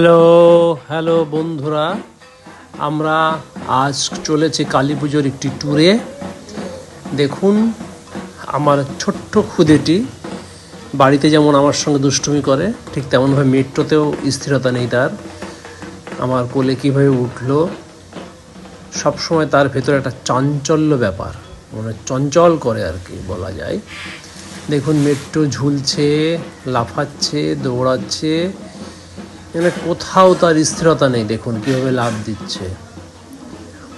Hello hello বন্ধুরা, আমরা আজ চলেছি কালী পুজোর একটি ট্যুরে। দেখুন, আমার ছোট্ট খুদেটি বাড়িতে যেমন আমার সঙ্গে দুষ্টুমি করে, ঠিক তেমনভাবে মেট্রোতেও স্থিরতা নেই তার। আমার কোলে কীভাবে উঠলো, সবসময় তার ভেতরে একটা চাঞ্চল্য ব্যাপার, মানে চঞ্চল করে আর কি বলা যায়। দেখুন, মেট্রো ঝুলছে, লাফাচ্ছে, দৌড়াচ্ছে, মানে কোথাও তার স্থিরতা নেই। দেখুন কীভাবে লাফ দিচ্ছে।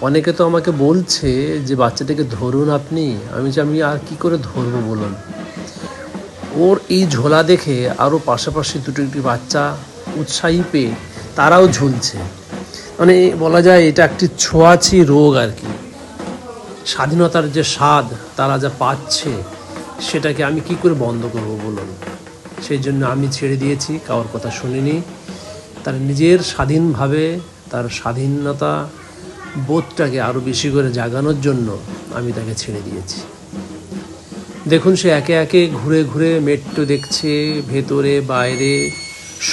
অনেকে তো আমাকে বলছে যে বাচ্চাটাকে ধরুন আপনি। আমি আর কি করে ধরবো বলুন। ওর এই ঝোলা দেখে আরও পাশাপাশি দুটো একটি বাচ্চা উৎসাহী পেয়ে তারাও ঝুলছে। মানে বলা যায় এটা একটি ছোঁয়াচি রোগ আর কি। স্বাধীনতার যে স্বাদ তারা যা পাচ্ছে, সেটাকে আমি কি করে বন্ধ করব বলুন। সেই জন্য আমি ছেড়ে দিয়েছি, কারোর কথা শুনিনি। তার নিজের স্বাধীনভাবে তার স্বাধীনতা বোধটাকে আরও বেশি করে জাগানোর জন্য আমি তাকে ছেড়ে দিয়েছি। দেখুন, সে একে একে ঘুরে ঘুরে মেট্রো দেখছে, ভেতরে বাইরে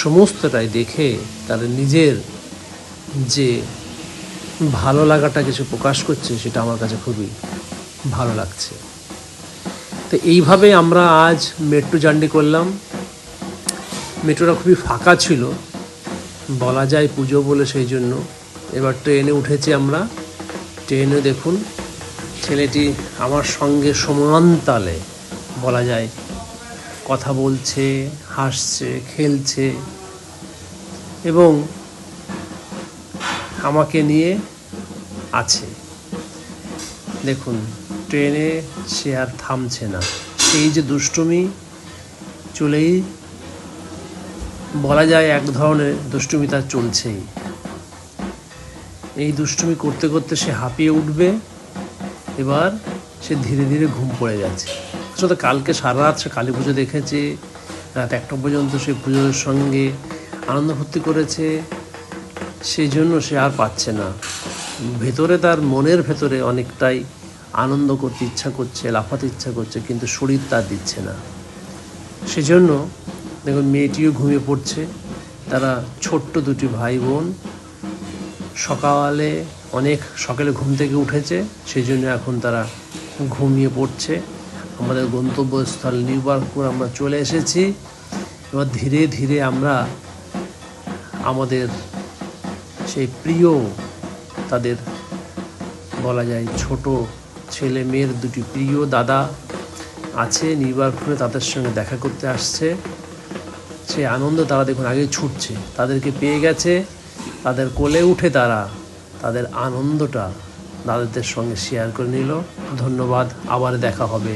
সমস্তটাই দেখে তার নিজের যে ভালো লাগাটা কিছু প্রকাশ করছে, সেটা আমার কাছে খুবই ভালো লাগছে। তো এইভাবে আমরা আজ মেট্রো জার্নি করলাম। মেট্রোটা খুবই ফাঁকা ছিল, বলা যায় পুজো বলে, সেই জন্য। এবার ট্রেনে উঠেছি আমরা। ট্রেনে দেখুন, ছেলেটি আমার সঙ্গে সমান তালে বলা যায় কথা বলছে, হাসছে, খেলছে এবং আমাকে নিয়ে আছে। দেখুন, ট্রেনে সে আর থামছে না। সেই যে দুষ্টুমি চলেই, বলা যায় এক ধরনের দুষ্টুমি তার চলছেই। এই দুষ্টুমি করতে করতে সে হাঁপিয়ে উঠবে। এবার সে ধীরে ধীরে ঘুম পড়ে যাচ্ছে। আসলে কালকে সারা রাত সে কালী পুজো দেখেছে, রাত 1টা পর্যন্ত সে পুজোর সঙ্গে আনন্দ ফুর্তি করেছে। সেই জন্য সে আর পাচ্ছে না। ভেতরে তার মনের ভেতরে অনেকটাই আনন্দ করতে ইচ্ছা করছে, লাফাতে ইচ্ছা করছে, কিন্তু শরীর তার দিচ্ছে না। সেজন্য দেখুন, মেয়েটিও ঘুমিয়ে পড়ছে। তারা ছোট্ট দুটি ভাই বোন অনেক সকালে ঘুম থেকে উঠেছে, সেই জন্য এখন তারা ঘুমিয়ে পড়ছে। আমাদের গন্তব্যস্থল নিউ বার্কপুর আমরা চলে এসেছি। এবার ধীরে ধীরে আমরা আমাদের সেই প্রিয়, তাদের বলা যায় ছোট ছেলে মেয়ের দুটি প্রিয় দাদা আছে নিউ বার্কপুরে, তাদের সঙ্গে দেখা করতে আসছে। সেই আনন্দ তারা দেখুন আগে ছুটছে, তাদেরকে পেয়ে গেছে। তাদের কোলে উঠে তারা তাদের আনন্দটা দাদাদের সঙ্গে শেয়ার করে নিল। ধন্যবাদ, আবার দেখা হবে।